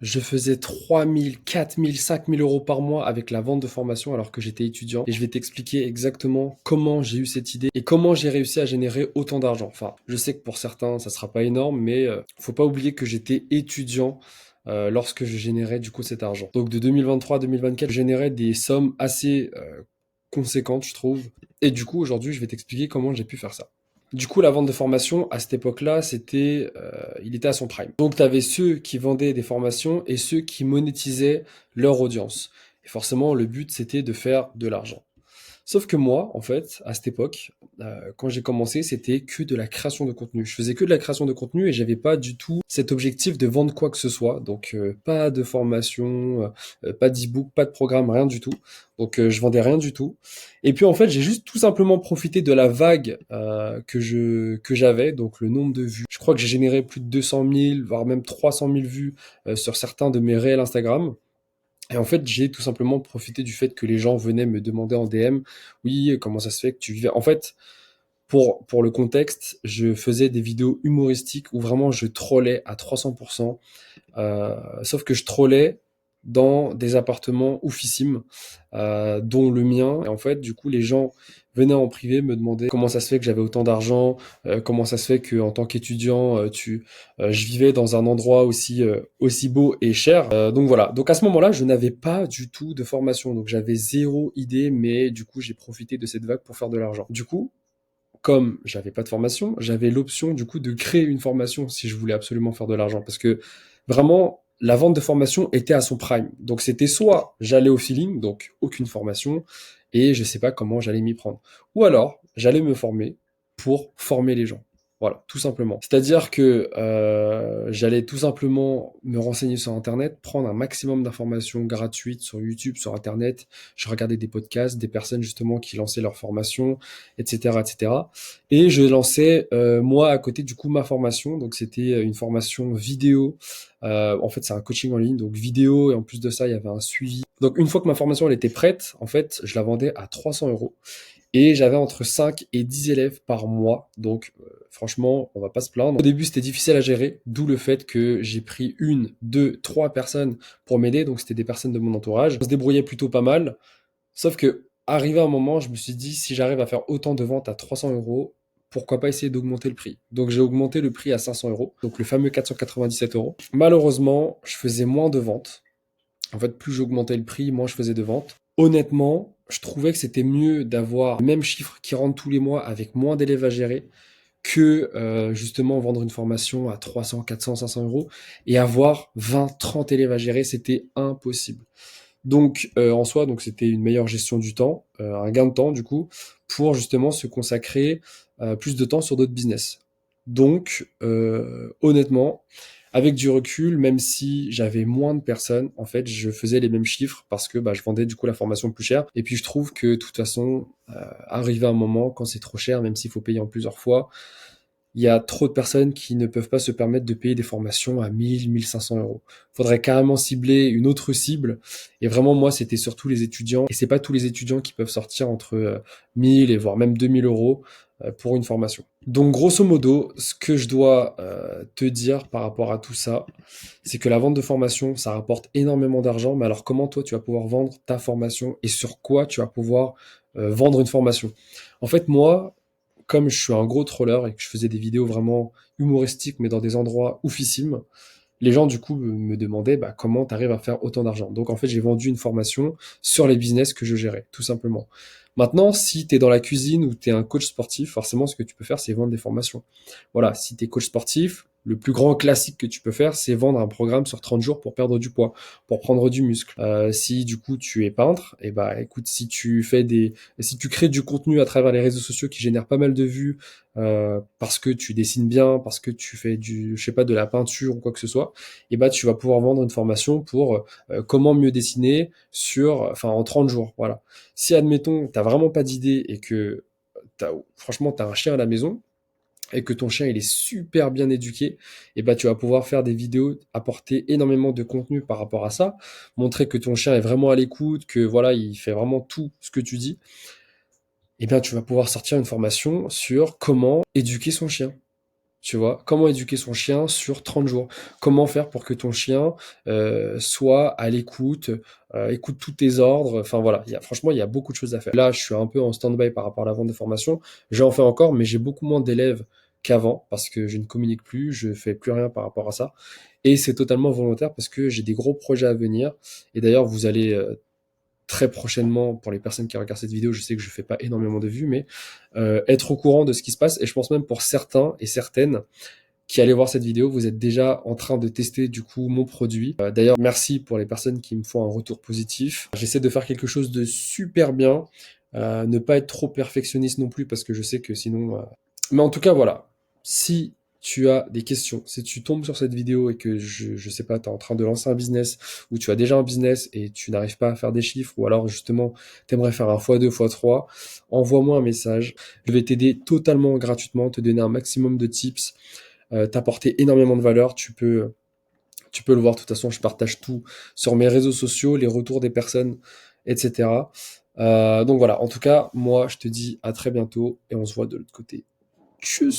Je faisais 3 000, 4 000, 5 000 € par mois avec la vente de formation alors que j'étais étudiant. Et je vais t'expliquer exactement comment j'ai eu cette idée et comment j'ai réussi à générer autant d'argent. Enfin, je sais que pour certains, ça sera pas énorme, mais faut pas oublier que j'étais étudiant lorsque je générais du coup cet argent. Donc de 2023 à 2024, je générais des sommes assez conséquentes, je trouve. Et du coup, aujourd'hui, je vais t'expliquer comment j'ai pu faire ça. Du coup, la vente de formation, à cette époque-là, il était à son prime. Donc, tu avais ceux qui vendaient des formations et ceux qui monétisaient leur audience. Et forcément, le but, c'était de faire de l'argent. Sauf que moi, en fait, à cette époque, quand j'ai commencé, c'était que de la création de contenu. Je faisais que de la création de contenu et j'avais pas du tout cet objectif de vendre quoi que ce soit. Donc, pas de formation, pas d'e-book, pas de programme, rien du tout. Donc, je vendais rien du tout. Et puis, en fait, j'ai juste tout simplement profité de la vague que j'avais, donc le nombre de vues. Je crois que j'ai généré plus de 200 000, voire même 300 000 vues sur certains de mes réels Instagram. Et en fait, j'ai tout simplement profité du fait que les gens venaient me demander en DM, oui, comment ça se fait que tu vivais. En fait, pour le contexte, je faisais des vidéos humoristiques où vraiment je trollais à 300%. Sauf que je trollais dans des appartements oufissimes, dont le mien. Et en fait, du coup, les gens venaient en privé me demander comment ça se fait que j'avais autant d'argent, comment ça se fait que en tant qu'étudiant, je vivais dans un endroit aussi beau et cher. Donc voilà. Donc à ce moment-là, je n'avais pas du tout de formation, donc j'avais zéro idée, mais du coup, j'ai profité de cette vague pour faire de l'argent. Du coup, comme j'avais pas de formation, j'avais l'option du coup de créer une formation si je voulais absolument faire de l'argent parce que vraiment la vente de formation était à son prime. Donc c'était soit j'allais au feeling, donc aucune formation et je sais pas comment j'allais m'y prendre, ou alors j'allais me former pour former les gens. Voilà, tout simplement. C'est-à-dire que j'allais tout simplement me renseigner sur Internet, prendre un maximum d'informations gratuites sur YouTube, sur Internet. Je regardais des podcasts, des personnes justement qui lançaient leur formation, etc., etc. Et je lançais moi à côté du coup ma formation. Donc c'était une formation vidéo. En fait, c'est un coaching en ligne, donc vidéo et en plus de ça, il y avait un suivi. Donc une fois que ma formation elle était prête, en fait, je la vendais à 300 € et j'avais entre 5 et 10 élèves par mois. Donc franchement, on va pas se plaindre. Au début, c'était difficile à gérer, d'où le fait que j'ai pris une, deux, trois personnes pour m'aider. Donc c'était des personnes de mon entourage. On se débrouillait plutôt pas mal. Sauf que, arrivé à un moment, je me suis dit, si j'arrive à faire autant de ventes à 300 €, pourquoi pas essayer d'augmenter le prix. Donc j'ai augmenté le prix à 500 €, donc le fameux 497 €. Malheureusement, je faisais moins de ventes. En fait, plus j'augmentais le prix, moins je faisais de ventes. Honnêtement, je trouvais que c'était mieux d'avoir le même chiffre qui rentre tous les mois avec moins d'élèves à gérer que justement vendre une formation à 300, 400, 500 € et avoir 20, 30 élèves à gérer, c'était impossible. Donc en soi, donc c'était une meilleure gestion du temps, un gain de temps du coup, pour justement se consacrer plus de temps sur d'autres business. Donc honnêtement, avec du recul, même si j'avais moins de personnes, en fait, je faisais les mêmes chiffres parce que bah, je vendais du coup la formation plus cher. Et puis je trouve que de toute façon, arrivé à un moment, quand c'est trop cher, même s'il faut payer en plusieurs fois, il y a trop de personnes qui ne peuvent pas se permettre de payer des formations à 1000, 1500 €. Faudrait carrément cibler une autre cible. Et vraiment, moi, c'était surtout les étudiants. Et c'est pas tous les étudiants qui peuvent sortir entre 1000 et voire même 2000 € pour une formation. Donc, grosso modo, ce que je dois te dire par rapport à tout ça, c'est que la vente de formation, ça rapporte énormément d'argent. Mais alors, comment toi, tu vas pouvoir vendre ta formation et sur quoi tu vas pouvoir vendre une formation? En fait, moi, comme je suis un gros troller et que je faisais des vidéos vraiment humoristiques, mais dans des endroits oufissimes, les gens du coup me demandaient bah, comment tu arrives à faire autant d'argent. Donc en fait, j'ai vendu une formation sur les business que je gérais, tout simplement. Maintenant, si tu es dans la cuisine ou tu es un coach sportif, forcément, ce que tu peux faire, c'est vendre des formations. Voilà, si tu es coach sportif, le plus grand classique que tu peux faire, c'est vendre un programme sur 30 jours pour perdre du poids, pour prendre du muscle. Si du coup tu es peintre, et bah écoute, si tu crées du contenu à travers les réseaux sociaux qui génèrent pas mal de vues, parce que tu dessines bien, parce que tu fais je sais pas, de la peinture ou quoi que ce soit, et bah tu vas pouvoir vendre une formation pour comment mieux dessiner en 30 jours. Voilà. Si admettons, t'as vraiment pas d'idée et que franchement t'as un chien à la maison et que ton chien il est super bien éduqué, et bah tu vas pouvoir faire des vidéos, apporter énormément de contenu par rapport à ça, montrer que ton chien est vraiment à l'écoute, que voilà, il fait vraiment tout ce que tu dis, et bien tu vas pouvoir sortir une formation sur comment éduquer son chien. Tu vois, comment éduquer son chien sur 30 jours? Comment faire pour que ton chien soit à l'écoute, écoute tous tes ordres? Enfin voilà, franchement, il y a beaucoup de choses à faire. Là, je suis un peu en stand-by par rapport à la vente de formation. J'en fais encore, mais j'ai beaucoup moins d'élèves qu'avant parce que je ne communique plus, je fais plus rien par rapport à ça. Et c'est totalement volontaire parce que j'ai des gros projets à venir. Et d'ailleurs, vous allez très prochainement, pour les personnes qui regardent cette vidéo, je sais que je fais pas énormément de vues, mais être au courant de ce qui se passe. Et je pense même pour certains et certaines qui allaient voir cette vidéo, vous êtes déjà en train de tester du coup mon produit. D'ailleurs, merci pour les personnes qui me font un retour positif. J'essaie de faire quelque chose de super bien, ne pas être trop perfectionniste non plus parce que je sais que sinon. Mais en tout cas, voilà. Si tu as des questions, si tu tombes sur cette vidéo et que je sais pas, tu es en train de lancer un business ou tu as déjà un business et tu n'arrives pas à faire des chiffres ou alors justement tu aimerais faire un x2, x3, envoie-moi un message. Je vais t'aider totalement gratuitement, te donner un maximum de tips, t'apporter énormément de valeur. Tu peux le voir, de toute façon, je partage tout sur mes réseaux sociaux, les retours des personnes, etc. Donc voilà, en tout cas, moi, je te dis à très bientôt et on se voit de l'autre côté. Tchuss!